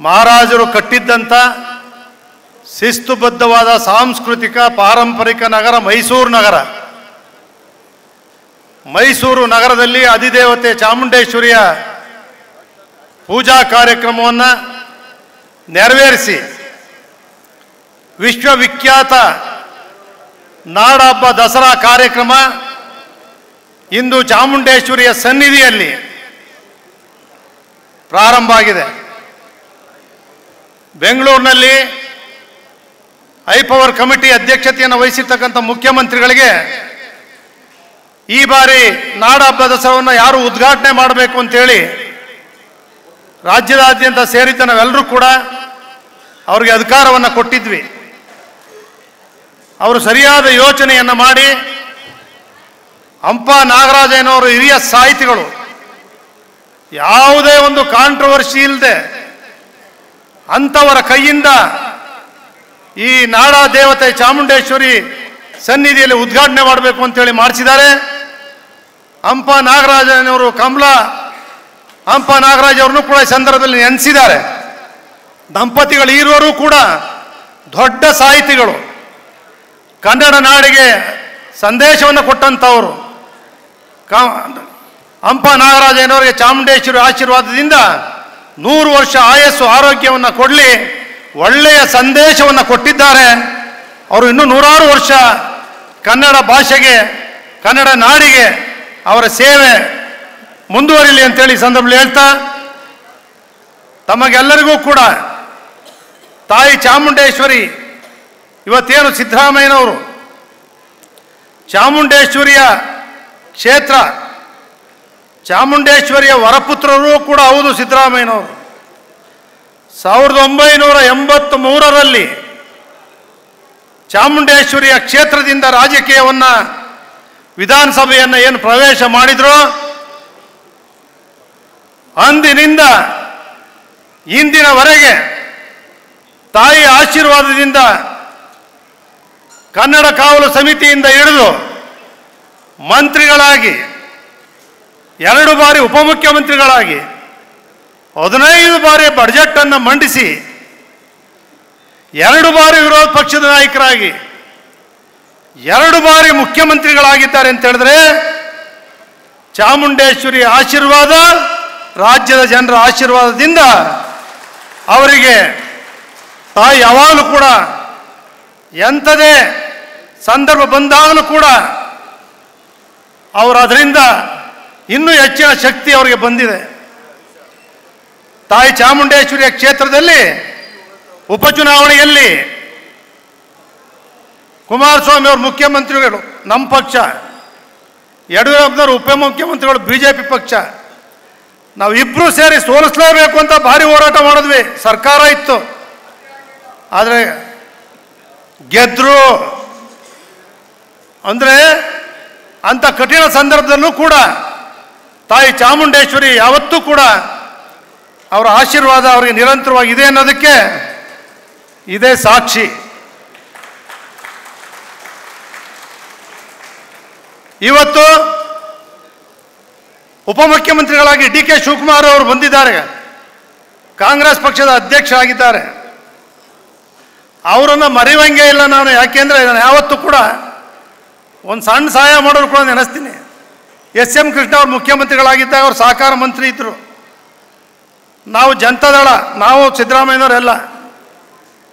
ಮಹಾರಾಜರು ಕಟ್ಟಿದ್ದಂಥ ಶಿಸ್ತುಬದ್ಧವಾದ ಸಾಂಸ್ಕೃತಿಕ ಪಾರಂಪರಿಕ ನಗರ ಮೈಸೂರು ನಗರ. ಮೈಸೂರು ನಗರದಲ್ಲಿ ಅಧಿದೇವತೆ ಚಾಮುಂಡೇಶ್ವರಿಯ ಪೂಜಾ ಕಾರ್ಯಕ್ರಮವನ್ನು ನೆರವೇರಿಸಿ ವಿಶ್ವವಿಖ್ಯಾತ ನಾಡಹಬ್ಬ ದಸರಾ ಕಾರ್ಯಕ್ರಮ ಇಂದು ಚಾಮುಂಡೇಶ್ವರಿಯ ಸನ್ನಿಧಿಯಲ್ಲಿ ಪ್ರಾರಂಭ ಆಗಿದೆ. ಬೆಂಗಳೂರಿನಲ್ಲಿ ಹೈಪವರ್ ಕಮಿಟಿ ಅಧ್ಯಕ್ಷತೆಯನ್ನು ವಹಿಸಿರ್ತಕ್ಕಂಥ ಮುಖ್ಯಮಂತ್ರಿಗಳಿಗೆ ಈ ಬಾರಿ ನಾಡಹಬ್ಬ ದಸರಾವನ್ನು ಯಾರು ಉದ್ಘಾಟನೆ ಮಾಡಬೇಕು ಅಂತೇಳಿ ರಾಜ್ಯದಾದ್ಯಂತ ಸೇರಿದ ನಾವೆಲ್ಲರೂ ಕೂಡ ಅವರಿಗೆ ಅಧಿಕಾರವನ್ನು ಕೊಟ್ಟಿದ್ವಿ. ಅವರು ಸರಿಯಾದ ಯೋಚನೆಯನ್ನು ಮಾಡಿ ಹಂಪ ನಾಗರಾಜಯ್ಯನವರು ಹಿರಿಯ ಸಾಹಿತಿಗಳು, ಯಾವುದೇ ಒಂದು ಕಾಂಟ್ರವರ್ಸಿ ಇಲ್ಲದೆ ಅಂಥವರ ಕೈಯಿಂದ ಈ ನಾಡ ದೇವತೆ ಚಾಮುಂಡೇಶ್ವರಿ ಸನ್ನಿಧಿಯಲ್ಲಿ ಉದ್ಘಾಟನೆ ಮಾಡಬೇಕು ಅಂತೇಳಿ ಮಾಡಿಸಿದ್ದಾರೆ. ಹಂಪ ನಾಗರಾಜನವರು ಹಂಪ ನಾಗರಾಜ್ ಅವ್ರನ್ನೂ ಕೂಡ ಈ ಸಂದರ್ಭದಲ್ಲಿ ನೆನೆಸಿದ್ದಾರೆ. ದಂಪತಿಗಳು ಇರುವರು ಕೂಡ ದೊಡ್ಡ ಸಾಹಿತಿಗಳು, ಕನ್ನಡ ನಾಡಿಗೆ ಸಂದೇಶವನ್ನು ಕೊಟ್ಟಂಥವರು. ಹಂಪ ನಾಗರಾಜನವರಿಗೆ ಚಾಮುಂಡೇಶ್ವರಿ ಆಶೀರ್ವಾದದಿಂದ 100 ವರ್ಷ ಆಯಸ್ಸು ಆರೋಗ್ಯವನ್ನು ಕೊಡಲಿ, ಒಳ್ಳೆಯ ಸಂದೇಶವನ್ನು ಕೊಟ್ಟಿದ್ದಾರೆ. ಅವರು ಇನ್ನೂ 100 ವರ್ಷ ಕನ್ನಡ ಭಾಷೆಗೆ, ಕನ್ನಡ ನಾಡಿಗೆ ಅವರ ಸೇವೆ ಮುಂದುವರಿಲಿ ಅಂತೇಳಿ ಸಂದರ್ಭದಲ್ಲಿ ಹೇಳ್ತಾ, ತಮಗೆಲ್ಲರಿಗೂ ಕೂಡ ತಾಯಿ ಚಾಮುಂಡೇಶ್ವರಿ ಇವತ್ತೇನು ಸಿದ್ದರಾಮಯ್ಯನವರು ಚಾಮುಂಡೇಶ್ವರಿಯ ಕ್ಷೇತ್ರ, ಚಾಮುಂಡೇಶ್ವರಿಯ ವರಪುತ್ರರೂ ಕೂಡ ಹೌದು ಸಿದ್ದರಾಮಯ್ಯನವರು. 1983ರಲ್ಲಿ ಚಾಮುಂಡೇಶ್ವರಿಯ ಕ್ಷೇತ್ರದಿಂದ ರಾಜಕೀಯವನ್ನು ವಿಧಾನಸಭೆಯನ್ನು ಏನು ಪ್ರವೇಶ ಮಾಡಿದ್ರು, ಅಂದಿನಿಂದ ಇಂದಿನವರೆಗೆ ತಾಯಿ ಆಶೀರ್ವಾದದಿಂದ ಕನ್ನಡ ಕಾವಲು ಸಮಿತಿಯಿಂದ ಹಿಡಿದು ಮಂತ್ರಿಗಳಾಗಿ, 2 ಬಾರಿ ಉಪಮುಖ್ಯಮಂತ್ರಿಗಳಾಗಿ, 15 ಬಾರಿ ಬಜೆಟ್ ಅನ್ನು ಮಂಡಿಸಿ, 2 ಬಾರಿ ವಿರೋಧ ಪಕ್ಷದ ನಾಯಕರಾಗಿ, 2 ಬಾರಿ ಮುಖ್ಯಮಂತ್ರಿಗಳಾಗಿದ್ದಾರೆ ಅಂತ ಹೇಳಿದ್ರೆ ಚಾಮುಂಡೇಶ್ವರಿ ಆಶೀರ್ವಾದ, ರಾಜ್ಯದ ಜನರ ಆಶೀರ್ವಾದದಿಂದ ಅವರಿಗೆ ತಾಯಿ ಯಾವಾಗಲೂ ಕೂಡ ಎಂಥದೇ ಸಂದರ್ಭ ಬಂದಾಗಲೂ ಕೂಡ ಅವರು ಅದರಿಂದ ಇನ್ನೂ ಹೆಚ್ಚಿನ ಶಕ್ತಿ ಅವರಿಗೆ ಬಂದಿದೆ. ತಾಯಿ ಚಾಮುಂಡೇಶ್ವರಿಯ ಕ್ಷೇತ್ರದಲ್ಲಿ ಉಪಚುನಾವಣೆಯಲ್ಲಿ ಕುಮಾರಸ್ವಾಮಿ ಅವರು ಮುಖ್ಯಮಂತ್ರಿಗಳು ನಮ್ಮ ಪಕ್ಷ, ಯಡಿಯೂರಪ್ಪನವರು ಉಪಮುಖ್ಯಮಂತ್ರಿಗಳು ಬಿಜೆಪಿ ಪಕ್ಷ, ನಾವಿಬ್ಬರೂ ಸೇರಿ ಸೋಲಿಸಲೇಬೇಕು ಅಂತ ಭಾರಿ ಹೋರಾಟ ಮಾಡಿದ್ವಿ. ಸರ್ಕಾರ ಇತ್ತು, ಆದರೆ ಗೆದ್ರು. ಅಂದರೆ ಅಂಥ ಕಠಿಣ ಸಂದರ್ಭದಲ್ಲೂ ಕೂಡ ತಾಯಿ ಚಾಮುಂಡೇಶ್ವರಿ ಯಾವತ್ತೂ ಕೂಡ ಅವರ ಆಶೀರ್ವಾದ ಅವರಿಗೆ ನಿರಂತರವಾಗಿದೆ ಅನ್ನೋದಕ್ಕೆ ಇದೇ ಸಾಕ್ಷಿ. ಇವತ್ತು ಉಪಮುಖ್ಯಮಂತ್ರಿಗಳಾಗಿ ಡಿ ಕೆ ಶಿವಕುಮಾರ್ ಅವರು ಬಂದಿದ್ದಾರೆ, ಕಾಂಗ್ರೆಸ್ ಪಕ್ಷದ ಅಧ್ಯಕ್ಷರಾಗಿದ್ದಾರೆ. ಅವರನ್ನು ಮರೆಯುವಂಗೆ ಇಲ್ಲ ನಾನು. ಯಾಕೆಂದರೆ ನಾನು ಯಾವತ್ತೂ ಕೂಡ ಒಂದು ಸಣ್ಣ ಸಹಾಯ ಮಾಡೋರು ಕೂಡ ನೆನೆಸ್ತೀನಿ. ಎಸ್.ಎಂ. ಕೃಷ್ಣ ಅವರು ಮುಖ್ಯಮಂತ್ರಿಗಳಾಗಿದ್ದಾಗ ಅವರು ಸಹಕಾರ ಮಂತ್ರಿ ಇದ್ದರು. ನಾವು ಜನತಾದಳ, ನಾವು ಸಿದ್ದರಾಮಯ್ಯನವರೆಲ್ಲ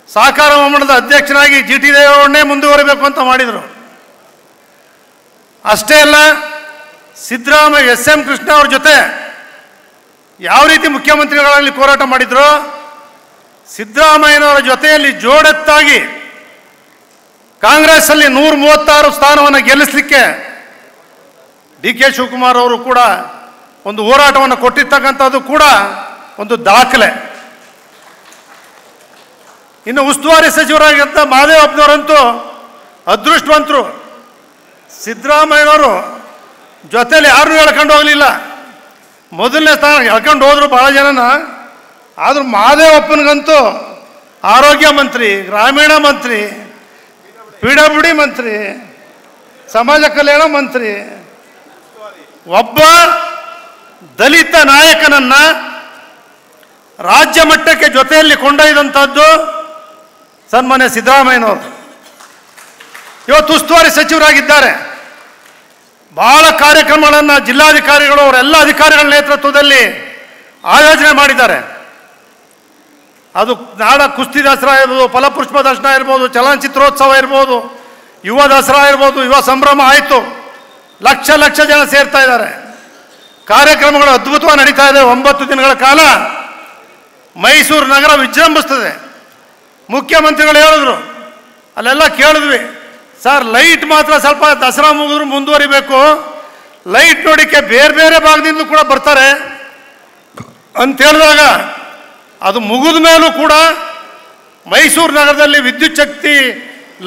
ಸಹಕಾರ ಮಂಡಳದ ಅಧ್ಯಕ್ಷರಾಗಿ GT ದೇವೇಗೌಡರನ್ನೇ ಮುಂದುವರಿಬೇಕು ಅಂತ ಮಾಡಿದರು. ಅಷ್ಟೇ ಅಲ್ಲ, ಸಿದ್ದರಾಮಯ್ಯ ಎಸ್.ಎಂ. ಕೃಷ್ಣ ಅವ್ರ ಜೊತೆ ಯಾವ ರೀತಿ ಮುಖ್ಯಮಂತ್ರಿಗಳಲ್ಲಿ ಹೋರಾಟ ಮಾಡಿದ್ರು, ಸಿದ್ದರಾಮಯ್ಯನವರ ಜೊತೆಯಲ್ಲಿ ಜೋಡೆತ್ತಾಗಿ ಕಾಂಗ್ರೆಸ್ಸಲ್ಲಿ 136 ಸ್ಥಾನವನ್ನು ಗೆಲ್ಲಿಸಲಿಕ್ಕೆ ಡಿ ಕೆ ಶಿವಕುಮಾರ್ ಅವರು ಕೂಡ ಒಂದು ಹೋರಾಟವನ್ನು ಕೊಟ್ಟಿರ್ತಕ್ಕಂಥದ್ದು ಕೂಡ ಒಂದು ದಾಖಲೆ. ಇನ್ನು ಉಸ್ತುವಾರಿ ಸಚಿವರಾಗಿದ್ದ ಮಹದೇವಪ್ಪನವರಂತೂ ಅದೃಷ್ಟವಂತರು. ಸಿದ್ದರಾಮಯ್ಯನವರು ಜೊತೆಯಲ್ಲಿ ಯಾರನ್ನೂ ಎಳ್ಕೊಂಡು ಹೋಗಲಿಲ್ಲ. ಮೊದಲನೇ ಸ್ಥಾನ ಎಳ್ಕೊಂಡು ಹೋದ್ರು ಭಾಳ ಜನನ. ಆದರೂ ಮಹದೇವಪ್ಪನಿಗಂತೂ ಆರೋಗ್ಯ ಮಂತ್ರಿ, ಗ್ರಾಮೀಣ ಮಂತ್ರಿ, PWD ಮಂತ್ರಿ, ಸಮಾಜ ಕಲ್ಯಾಣ ಮಂತ್ರಿ, ಒಬ್ಬ ದಲಿತ ನಾಯಕನನ್ನ ರಾಜ್ಯ ಮಟ್ಟಕ್ಕೆ ಜೊತೆಯಲ್ಲಿ ಕೊಂಡೊಯ್ದಂಥದ್ದು ಸನ್ಮಾನ್ಯ ಸಿದ್ದರಾಮಯ್ಯನವರು. ಇವತ್ತು ಉಸ್ತುವಾರಿ ಸಚಿವರಾಗಿದ್ದಾರೆ. ಬಹಳ ಕಾರ್ಯಕ್ರಮಗಳನ್ನು ಜಿಲ್ಲಾಧಿಕಾರಿಗಳು ಅವರೆಲ್ಲ ಅಧಿಕಾರಿಗಳ ನೇತೃತ್ವದಲ್ಲಿ ಆಯೋಜನೆ ಮಾಡಿದ್ದಾರೆ. ಅದು ನಾಡ ಕುಸ್ತಿ ದಸರಾ ಇರ್ಬೋದು, ಫಲಪುಷ್ಪ ದರ್ಶನ ಇರ್ಬೋದು, ಚಲನಚಿತ್ರೋತ್ಸವ ಇರ್ಬೋದು, ಯುವ ದಸರಾ ಇರ್ಬೋದು, ಯುವ ಸಂಭ್ರಮ ಆಯಿತು. ಲಕ್ಷ ಲಕ್ಷ ಜನ ಸೇರ್ತಾ ಇದ್ದಾರೆ. ಕಾರ್ಯಕ್ರಮಗಳು ಅದ್ಭುತವಾಗಿ ನಡೀತಾ ಇದೆ. 9 ದಿನಗಳ ಕಾಲ ಮೈಸೂರು ನಗರ ವಿಜೃಂಭಿಸ್ತದೆ. ಮುಖ್ಯಮಂತ್ರಿಗಳು ಹೇಳಿದ್ರು, ಅಲ್ಲೆಲ್ಲ ಕೇಳಿದ್ವಿ, ಸರ್ ಲೈಟ್ ಮಾತ್ರ ಸ್ವಲ್ಪ ದಸರಾ ಮುಗಿದ್ರು ಮುಂದುವರಿಬೇಕು, ಲೈಟ್ ನೋಡಿಕೆ ಬೇರೆ ಬೇರೆ ಭಾಗದಿಂದ ಕೂಡ ಬರ್ತಾರೆ ಅಂತ ಹೇಳಿದಾಗ ಅದು ಮುಗಿದ ಮೇಲೂ ಕೂಡ ಮೈಸೂರು ನಗರದಲ್ಲಿ ವಿದ್ಯುತ್ ಶಕ್ತಿ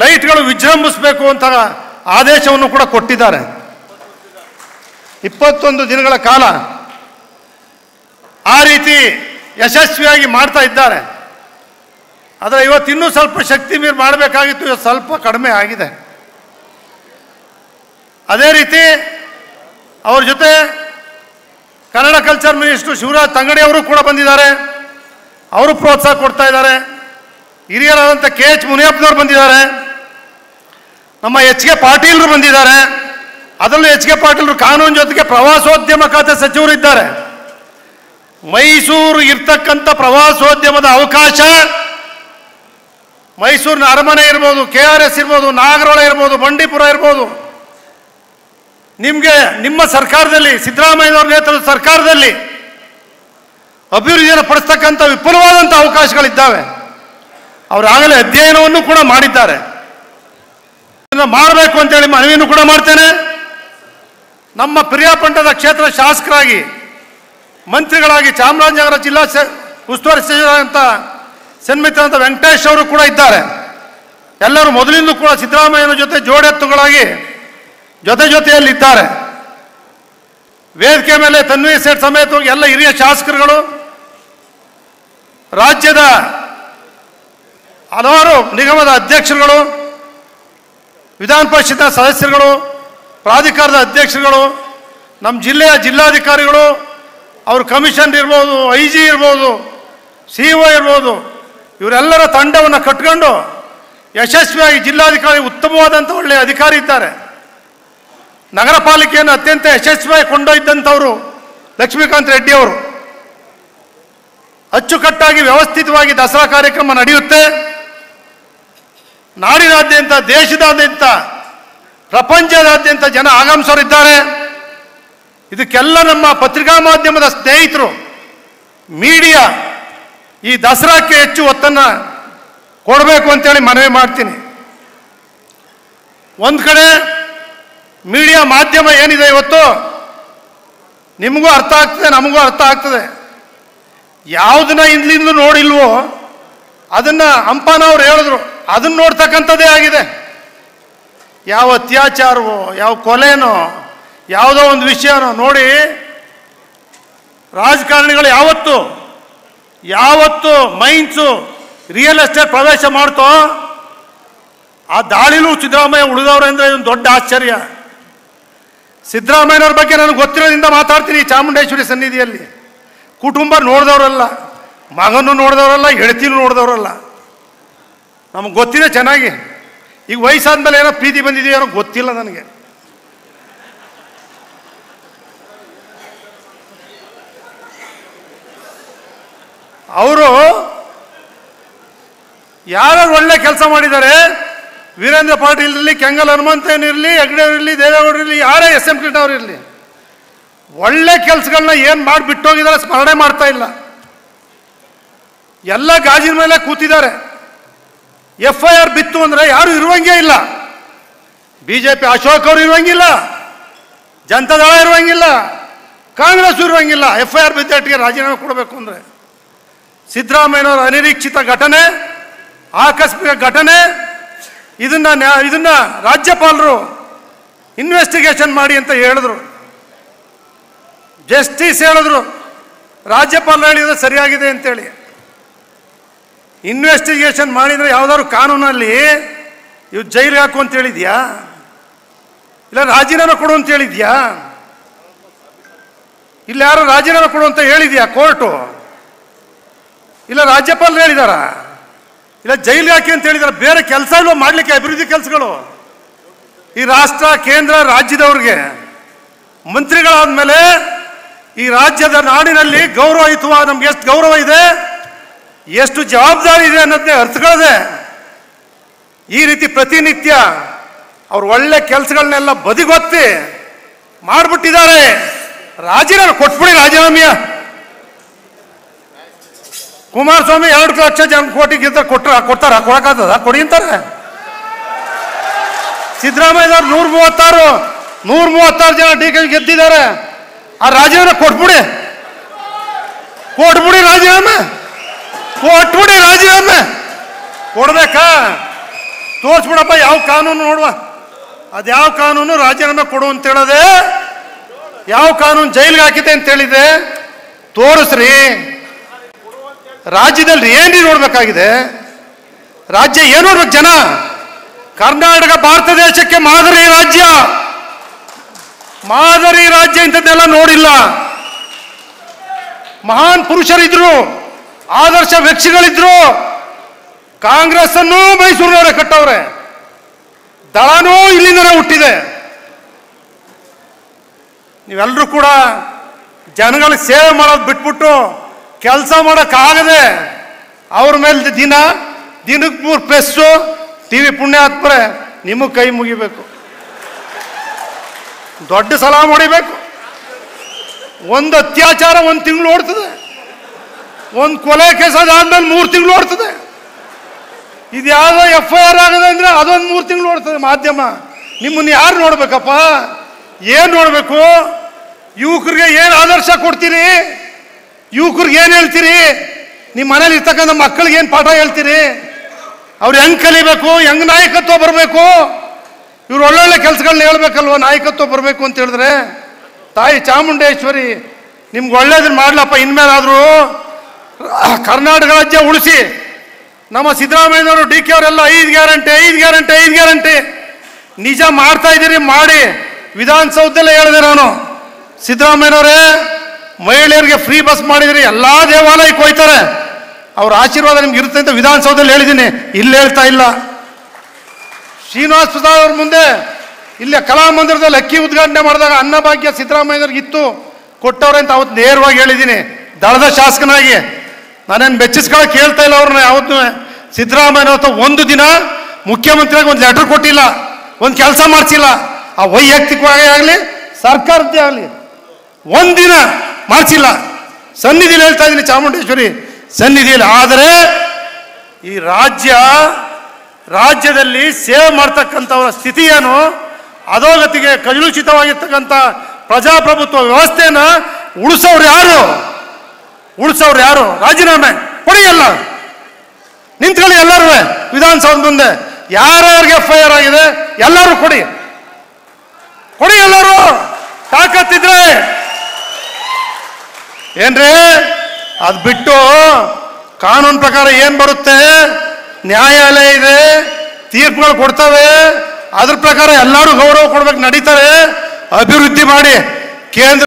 ಲೈಟ್ಗಳು ವಿಜೃಂಭಿಸಬೇಕು ಅಂತ ಆದೇಶವನ್ನು ಕೂಡ ಕೊಟ್ಟಿದ್ದಾರೆ. 21 ದಿನಗಳ ಕಾಲ ಆ ರೀತಿ ಯಶಸ್ವಿಯಾಗಿ ಮಾಡ್ತಾ ಇದ್ದಾರೆ. ಆದರೆ ಇವತ್ತು ಇನ್ನೂ ಸ್ವಲ್ಪ ಶಕ್ತಿ ಮೀರಿ ಮಾಡಬೇಕಾಗಿತ್ತು, ಇವತ್ತು ಸ್ವಲ್ಪ ಕಡಿಮೆ ಆಗಿದೆ. ಅದೇ ರೀತಿ ಅವ್ರ ಜೊತೆ ಕನ್ನಡ ಕಲ್ಚರ್ ಮಿನಿಸ್ಟರ್ ಶಿವರಾಜ್ ತಂಗಡಿ ಅವರು ಕೂಡ ಬಂದಿದ್ದಾರೆ. ಅವರು ಪ್ರೋತ್ಸಾಹ ಕೊಡ್ತಾ ಇದ್ದಾರೆ. ಹಿರಿಯರಾದಂಥ KH ಮುನಿಯಪ್ಪನವರು ಬಂದಿದ್ದಾರೆ. ನಮ್ಮ HK ಪಾಟೀಲ್ರು ಬಂದಿದ್ದಾರೆ. ಅದರಲ್ಲೂ HK ಪಾಟೀಲ್ರು ಕಾನೂನು ಜೊತೆಗೆ ಪ್ರವಾಸೋದ್ಯಮ ಖಾತೆ ಸಚಿವರು ಇದ್ದಾರೆ. ಮೈಸೂರು ಇರ್ತಕ್ಕಂಥ ಪ್ರವಾಸೋದ್ಯಮದ ಅವಕಾಶ ಮೈಸೂರಿನ ಅರಮನೆ ಇರ್ಬೋದು, KRS ಇರ್ಬೋದು, ನಾಗರೋಳ ಇರ್ಬೋದು, ಬಂಡೀಪುರ ಇರ್ಬೋದು, ನಿಮಗೆ ನಿಮ್ಮ ಸರ್ಕಾರದಲ್ಲಿ ಸಿದ್ದರಾಮಯ್ಯನವರ ನೇತೃತ್ವದ ಸರ್ಕಾರದಲ್ಲಿ ಅಭಿವೃದ್ಧಿಯನ್ನು ಪಡಿಸ್ತಕ್ಕಂಥ ವಿಪುಲವಾದಂಥ ಅವಕಾಶಗಳಿದ್ದಾವೆ. ಅವರಾಗಲೇ ಅಧ್ಯಯನವನ್ನು ಕೂಡ ಮಾಡಿದ್ದಾರೆ. ಇದನ್ನು ಮಾಡಬೇಕು ಅಂತೇಳಿ ಮನವಿಯನ್ನು ಕೂಡ ಮಾಡ್ತೇನೆ. ನಮ್ಮ ಪ್ರಿಯಾಪಟ್ಟಣದ ಕ್ಷೇತ್ರ ಶಾಸಕರಾಗಿ ಮಂತ್ರಿಗಳಾಗಿ ಚಾಮರಾಜನಗರ ಜಿಲ್ಲಾ ಉಸ್ತುವಾರಿ ಸಚಿವರಾದಂಥ ಸನ್ಮಿತ ವೆಂಕಟೇಶ್ ಅವರು ಕೂಡ ಇದ್ದಾರೆ. ಎಲ್ಲರೂ ಮೊದಲಿಂದ ಕೂಡ ಸಿದ್ದರಾಮಯ್ಯನ ಜೊತೆ ಜೋಡೆತ್ತುಗಳಾಗಿ ಜೊತೆಯಲ್ಲಿದ್ದಾರೆ. ವೇದಿಕೆ ಮೇಲೆ ತನ್ವೀರ್ ಸೇಠ್ ಸಮೇತವಾಗಿ ಎಲ್ಲ ಹಿರಿಯ ಶಾಸಕರುಗಳು, ರಾಜ್ಯದ ಹಲವಾರು ನಿಗಮದ ಅಧ್ಯಕ್ಷರುಗಳು, ವಿಧಾನ ಪರಿಷತ್ನ ಸದಸ್ಯರುಗಳು, ಪ್ರಾಧಿಕಾರದ ಅಧ್ಯಕ್ಷರುಗಳು, ನಮ್ಮ ಜಿಲ್ಲೆಯ ಜಿಲ್ಲಾಧಿಕಾರಿಗಳು, ಅವ್ರ ಕಮಿಷನರ್ ಇರ್ಬೋದು, IG ಇರ್ಬೋದು, CO ಇರ್ಬೋದು, ಇವರೆಲ್ಲರ ತಂಡವನ್ನು ಕಟ್ಕೊಂಡು ಯಶಸ್ವಿಯಾಗಿ ಜಿಲ್ಲಾಧಿಕಾರಿ ಉತ್ತಮವಾದಂಥ ಒಳ್ಳೆಯ ಅಧಿಕಾರಿ ಇದ್ದಾರೆ. ನಗರ ಪಾಲಿಕೆಯನ್ನು ಅತ್ಯಂತ ಯಶಸ್ವಿಯಾಗಿ ಕೊಂಡೊಯ್ದಂಥವರು ಲಕ್ಷ್ಮೀಕಾಂತ್ ರೆಡ್ಡಿ ಅವರು. ಅಚ್ಚುಕಟ್ಟಾಗಿ ವ್ಯವಸ್ಥಿತವಾಗಿ ದಸರಾ ಕಾರ್ಯಕ್ರಮ ನಡೆಯುತ್ತೆ. ನಾಡಿನಾದ್ಯಂತ, ದೇಶದಾದ್ಯಂತ, ಪ್ರಪಂಚದಾದ್ಯಂತ ಜನ ಆಗಮಿಸೋರಿದ್ದಾರೆ. ಇದಕ್ಕೆಲ್ಲ ನಮ್ಮ ಪತ್ರಿಕಾ ಮಾಧ್ಯಮದ ಸ್ನೇಹಿತರು, ಮೀಡಿಯಾ ಈ ದಸರಾಕ್ಕೆ ಹೆಚ್ಚು ಒತ್ತನ್ನು ಕೊಡಬೇಕು ಅಂತೇಳಿ ಮನವಿ ಮಾಡ್ತೀನಿ. ಒಂದು ಕಡೆ ಮೀಡಿಯಾ ಮಾಧ್ಯಮ ಏನಿದೆ ಇವತ್ತು, ನಿಮಗೂ ಅರ್ಥ ಆಗ್ತದೆ, ನಮಗೂ ಅರ್ಥ ಆಗ್ತದೆ. ಯಾವುದನ್ನ ಇಂದ್ಲಿಂದ ನೋಡಿಲ್ವೋ ಅದನ್ನು ಹಂಪನವ್ರು ಹೇಳಿದ್ರು, ಅದನ್ನು ನೋಡ್ತಕ್ಕಂಥದ್ದೇ ಆಗಿದೆ. ಯಾವ ಅತ್ಯಾಚಾರವೋ, ಯಾವ ಕೊಲೆನೋ, ಯಾವುದೋ ಒಂದು ವಿಷಯನೋ ನೋಡಿ, ರಾಜಕಾರಣಿಗಳು ಯಾವತ್ತು ಮೈನ್ಸು ರಿಯಲ್ ಎಸ್ಟೇಟ್ ಪ್ರವೇಶ ಮಾಡ್ತೋ ಆ ದಾಳಿಲೂ ಸಿದ್ದರಾಮಯ್ಯ ಉಳಿದವ್ರೆ ಅಂದರೆ ಇದೊಂದು ದೊಡ್ಡ ಆಶ್ಚರ್ಯ. ಸಿದ್ದರಾಮಯ್ಯನವ್ರ ಬಗ್ಗೆ ನನಗೆ ಗೊತ್ತಿರೋದ್ರಿಂದ ಮಾತಾಡ್ತೀನಿ. ಚಾಮುಂಡೇಶ್ವರಿ ಸನ್ನಿಧಿಯಲ್ಲಿ ಕುಟುಂಬ ನೋಡಿದವರಲ್ಲ, ಮಗನೂ ನೋಡಿದವರಲ್ಲ, ಹೆಂಡತಿನೂ ನೋಡಿದವರಲ್ಲ. ನಮಗೆ ಗೊತ್ತಿದೆ ಚೆನ್ನಾಗಿ. ಈಗ ವಯಸ್ಸಾದ್ಮೇಲೆ ಏನೋ ಪ್ರೀತಿ ಬಂದಿದೆಯೋ ಗೊತ್ತಿಲ್ಲ ನನಗೆ. ಅವರು ಯಾರು ಒಳ್ಳೆ ಕೆಲಸ ಮಾಡಿದ್ದಾರೆ, ವೀರೇಂದ್ರ ಪಾಟೀಲ್ ಇರಲಿ, ಕೆಂಗಲ್ ಹನುಮಂತಯ್ಯನ್ ಇರಲಿ, ಹೆಗ್ಡೆ ಇರಲಿ, ದೇವೇಗೌಡರು ಇರಲಿ, ಯಾರೇ SM ಕೃಷ್ಣ ಅವರು ಇರಲಿ, ಒಳ್ಳೆ ಕೆಲಸಗಳನ್ನ ಏನು ಮಾಡಿ ಬಿಟ್ಟೋಗಿದ್ದಾರೆ ಸ್ಮರಣೆ ಮಾಡ್ತಾ ಇಲ್ಲ. ಎಲ್ಲ ಗಾಜಿನ ಮೇಲೆ ಕೂತಿದ್ದಾರೆ. FIR ಬಿತ್ತು ಅಂದರೆ ಯಾರು ಇರುವಂಗೇ ಇಲ್ಲ. BJP ಅಶೋಕ್ ಅವರು ಇರುವಂಗಿಲ್ಲ, ಜನತಾದಳ ಇರುವಂಗಿಲ್ಲ, ಕಾಂಗ್ರೆಸ್ ಇರುವಂಗಿಲ್ಲ. FIR ಬಿದ್ದಟ್ಟಿಗೆ ರಾಜೀನಾಮೆ ಕೊಡಬೇಕು ಅಂದರೆ ಸಿದ್ದರಾಮಯ್ಯನವರ ಅನಿರೀಕ್ಷಿತ ಘಟನೆ, ಆಕಸ್ಮಿಕ ಘಟನೆ, ಇದನ್ನ ರಾಜ್ಯಪಾಲರು ಇನ್ವೆಸ್ಟಿಗೇಷನ್ ಮಾಡಿ ಅಂತ ಹೇಳಿದ್ರು. ಜಸ್ಟಿಸ್ ಹೇಳಿದ್ರು, ರಾಜ್ಯಪಾಲರು ಹೇಳಿದ್ರೆ ಸರಿಯಾಗಿದೆ ಅಂತೇಳಿ. ಇನ್ವೆಸ್ಟಿಗೇಷನ್ ಮಾಡಿದರೆ ಯಾವುದಾದ್ರು ಕಾನೂನಲ್ಲಿ ಇವು ಜೈಲಿಗೆ ಹಾಕು ಅಂತ ಹೇಳಿದ್ಯಾ, ಇಲ್ಲ ರಾಜೀನಾಮೆ ಕೊಡು ಅಂತ ಹೇಳಿದ್ಯಾ, ಇಲ್ಲ ಯಾರು ರಾಜೀನಾಮೆ ಕೊಡು ಅಂತ ಹೇಳಿದ್ಯಾ ಕೋರ್ಟು? ಇಲ್ಲ ರಾಜ್ಯಪಾಲರು ಹೇಳಿದಾರ, ಇಲ್ಲ ಜೈಲಿಗೆ ಹಾಕಿ ಅಂತ ಹೇಳಿದಾರೆ. ಬೇರೆ ಕೆಲಸಗಳು ಮಾಡಲಿಕ್ಕೆ, ಅಭಿವೃದ್ಧಿ ಕೆಲಸಗಳು ಈ ರಾಷ್ಟ್ರ ಕೇಂದ್ರ ರಾಜ್ಯದವ್ರಿಗೆ ಮಂತ್ರಿಗಳಾದ ಮೇಲೆ ಈ ರಾಜ್ಯದ ನಾಡಿನಲ್ಲಿ ಗೌರವಯುತವ ನಮ್ಗೆ ಎಷ್ಟು ಗೌರವ ಇದೆ, ಎಷ್ಟು ಜವಾಬ್ದಾರಿ ಇದೆ ಅನ್ನೋದನ್ನೇ ಅರ್ಥಗಳದೆ ಈ ರೀತಿ ಪ್ರತಿನಿತ್ಯ ಅವ್ರು ಒಳ್ಳೆ ಕೆಲಸಗಳನ್ನೆಲ್ಲ ಬದಿಗೊತ್ತಿ ಮಾಡಿಬಿಟ್ಟಿದ್ದಾರೆ. ರಾಜೀನಾಮೆ ಕೊಟ್ಬಿಡಿ, ರಾಜೀನಾಮೆಯ ಕುಮಾರಸ್ವಾಮಿ 2 ಲಕ್ಷ ಕೋಟಿಗಿಂತ ಕೊಡ್ತಾರ, ಕೊಡಕ್ಕಾಗ್ತದ? ಕೊಡಿ ಅಂತಾರೆ. ಸಿದ್ದರಾಮಯ್ಯನವ್ರು 136 ಜನ ಡಿ.ಕೆ ಗೆದ್ದಿದ್ದಾರೆ. ಆ ರಾಜೀನಾಮೆ ಕೊಟ್ಬಿಡಿ, ರಾಜೀನಾಮೆ ಕೊಟ್ಬಿಡಿ, ರಾಜೀನಾಮೆ ಕೊಡ್ಬೇಕಾ? ತೋರಿಸ್ಬಿಡಪ್ಪ ಯಾವ ಕಾನೂನು ನೋಡುವ, ಅದು ಯಾವ ಕಾನೂನು ರಾಜೀನಾಮೆ ಕೊಡು ಅಂತ ಹೇಳೋದೆ, ಯಾವ ಕಾನೂನು ಜೈಲಿಗೆ ಹಾಕಿದೆ ಅಂತ ಹೇಳಿದೆ ತೋರಿಸ್ರಿ. ರಾಜ್ಯದಲ್ಲಿ ಏನ್ರಿ ನೋಡ್ಬೇಕಾಗಿದೆ? ರಾಜ್ಯ ಏನು ನೋಡ್ಬೇಕು ಜನ? ಕರ್ನಾಟಕ ಭಾರತ ದೇಶಕ್ಕೆ ಮಾದರಿ ರಾಜ್ಯ ಇಂಥದ್ದೆಲ್ಲ ನೋಡಿಲ್ಲ. ಮಹಾನ್ ಪುರುಷರಿದ್ರು, ಆದರ್ಶ ವ್ಯಕ್ತಿಗಳಿದ್ರು. ಕಾಂಗ್ರೆಸ್ ಅನ್ನು ಮೈಸೂರಿನವರೇ ಕಟ್ಟವ್ರೆ, ದಳನೂ ಇಲ್ಲಿಂದನೇ ಹುಟ್ಟಿದೆ. ನೀವೆಲ್ಲರೂ ಕೂಡ ಜನಗಳಿಗೆ ಸೇವೆ ಮಾಡೋದು ಬಿಟ್ಬಿಟ್ಟು ಕೆಲಸ ಮಾಡೋಕ್ಕಾಗದೆ ಅವ್ರ ಮೇಲೆ ದಿನಕ್ಕೆ 3 ಪ್ರೆಸ್ಸು TV ಪುಣ್ಯಾತ್ಮರೆ ನಿಮಗೆ ಕೈ ಮುಗಿಬೇಕು, ದೊಡ್ಡ ಸಲಾಮ್ ಹೊಡಿಬೇಕು. ಒಂದು ಅತ್ಯಾಚಾರ 1 ತಿಂಗಳು ಓಡ್ತದೆ, ಒಂದು ಕೊಲೆ ಕೇಸ್ ಅದಾದ್ಮೇಲೆ 3 ತಿಂಗಳು ಓಡ್ತದೆ. ಇದು ಯಾವುದೋ FIR ಆಗದೆ ಅಂದರೆ ಅದೊಂದು 3 ತಿಂಗಳು ಓಡ್ತದೆ. ಮಾಧ್ಯಮ ನಿಮ್ಮನ್ನು ಯಾರು ನೋಡ್ಬೇಕಪ್ಪ? ಏನು ನೋಡಬೇಕು? ಯುವಕರಿಗೆ ಏನು ಆದರ್ಶ ಕೊಡ್ತೀರಿ? ಯುವಕರಿಗೆ ಏನು ಹೇಳ್ತೀರಿ? ನಿಮ್ಮ ಮನೇಲಿ ಇರ್ತಕ್ಕಂಥ ಮಕ್ಕಳಿಗೆ ಏನು ಪಾಠ ಹೇಳ್ತೀರಿ? ಅವ್ರು ಹೆಂಗೆ ಕಲಿಬೇಕು, ಹೆಂಗೆ ನಾಯಕತ್ವ ಬರಬೇಕು? ಇವ್ರು ಒಳ್ಳೊಳ್ಳೆ ಕೆಲಸಗಳನ್ನ ಹೇಳ್ಬೇಕಲ್ವ, ನಾಯಕತ್ವ ಬರಬೇಕು ಅಂತ ಹೇಳಿದ್ರೆ. ತಾಯಿ ಚಾಮುಂಡೇಶ್ವರಿ ನಿಮ್ಗೆ ಒಳ್ಳೇದನ್ನ ಮಾಡ್ಲಪ್ಪ. ಇನ್ಮೇಲಾದರೂ ಕರ್ನಾಟಕ ರಾಜ್ಯ ಉಳಿಸಿ. ನಮ್ಮ ಸಿದ್ದರಾಮಯ್ಯನವರು DK ಅವರೆಲ್ಲ 5 ಗ್ಯಾರಂಟಿ ನಿಜ ಮಾಡ್ತಾ ಇದ್ದೀರಿ, ಮಾಡಿ. ವಿಧಾನಸೌಧದಲ್ಲೇ ಹೇಳಿದೆ ನಾನು, ಸಿದ್ದರಾಮಯ್ಯನವರೇ ಮಹಿಳೆಯರಿಗೆ ಫ್ರೀ ಬಸ್ ಮಾಡಿದ್ರಿ, ಎಲ್ಲ ದೇವಾಲಯಕ್ಕೆ ಹೋಯ್ತಾರೆ, ಅವ್ರ ಆಶೀರ್ವಾದ ನಿಮ್ಗೆ ಇರುತ್ತೆ ಅಂತ ವಿಧಾನಸೌಧದಲ್ಲಿ ಹೇಳಿದ್ದೀನಿ, ಇಲ್ಲಿ ಹೇಳ್ತಾ ಇಲ್ಲ. ಶ್ರೀನಿವಾಸ ಪ್ರಸಾದ್ ಅವ್ರ ಮುಂದೆ ಇಲ್ಲೇ ಕಲಾಮಂದಿರದಲ್ಲಿ ಅಕ್ಕಿ ಉದ್ಘಾಟನೆ ಮಾಡಿದಾಗ ಅನ್ನಭಾಗ್ಯ ಸಿದ್ದರಾಮಯ್ಯನವ್ರಿಗೆ ಇತ್ತು, ಕೊಟ್ಟವ್ರೆ ಅಂತ ಅವತ್ತು ನೇರವಾಗಿ ಹೇಳಿದ್ದೀನಿ. ದಳದ ಶಾಸಕನಾಗಿ ನಾನೇನು ಬೆಚ್ಚಿಸ್ಕೊಳಕ್ಕೆ ಹೇಳ್ತಾ ಇಲ್ಲ ಅವ್ರನ್ನ. ಯಾವತ್ತೂ ಸಿದ್ದರಾಮಯ್ಯನವತ್ತು ಒಂದು ದಿನ ಮುಖ್ಯಮಂತ್ರಿಯಾಗಿ ಒಂದು ಲೆಟರ್ ಕೊಟ್ಟಿಲ್ಲ, ಒಂದು ಕೆಲಸ ಮಾಡಿಸಿಲ್ಲ. ಆ ವೈಯಕ್ತಿಕವಾಗಿ ಆಗಲಿ ಸರ್ಕಾರದ್ದೇ ಆಗಲಿ ಒಂದಿನ ಮಾಡಿಸಿಲ್ಲ. ಸನ್ನಿಧಿಯಲ್ಲಿ ಹೇಳ್ತಾ ಇದ್ದೀನಿ, ಚಾಮುಂಡೇಶ್ವರಿ ಸನ್ನಿಧಿಯಲ್ಲಿ. ಆದರೆ ಈ ರಾಜ್ಯದಲ್ಲಿ ಸೇವೆ ಮಾಡ್ತಕ್ಕಂಥವರ ಸ್ಥಿತಿ ಏನು? ಅಧೋಗತಿಗೆ ಕಲುಷಿತವಾಗಿರ್ತಕ್ಕಂಥ ಪ್ರಜಾಪ್ರಭುತ್ವ ವ್ಯವಸ್ಥೆನ ಉಳಿಸೋರು ಯಾರು? ರಾಜೀನಾಮೆ ಕೊಡಿ, ಎಲ್ಲ ನಿಂತ್ಕೊಳ್ಳಿ, ಎಲ್ಲರೂ ವಿಧಾನಸೌಧ ಮುಂದೆ. ಯಾರ್ಯಾರಿಗೆ FIR ಆಗಿದೆ ಎಲ್ಲರೂ ಕೊಡಿ, ಎಲ್ಲರೂ ತಾಕತ್ತಿದ್ರೆ. ಏನ್ರಿ ಅದು ಬಿಟ್ಟು ಕಾನೂನು ಪ್ರಕಾರ ಏನು ಬರುತ್ತೆ? ನ್ಯಾಯಾಲಯ ಇದೆ, ತೀರ್ಪುಗಳು ಕೊಡ್ತವೆ, ಅದ್ರ ಪ್ರಕಾರ ಎಲ್ಲರೂ ಗೌರವ ಕೊಡ್ಬೇಕು, ನಡೀತಾರೆ. ಅಭಿವೃದ್ಧಿ ಮಾಡಿ. ಕೇಂದ್ರ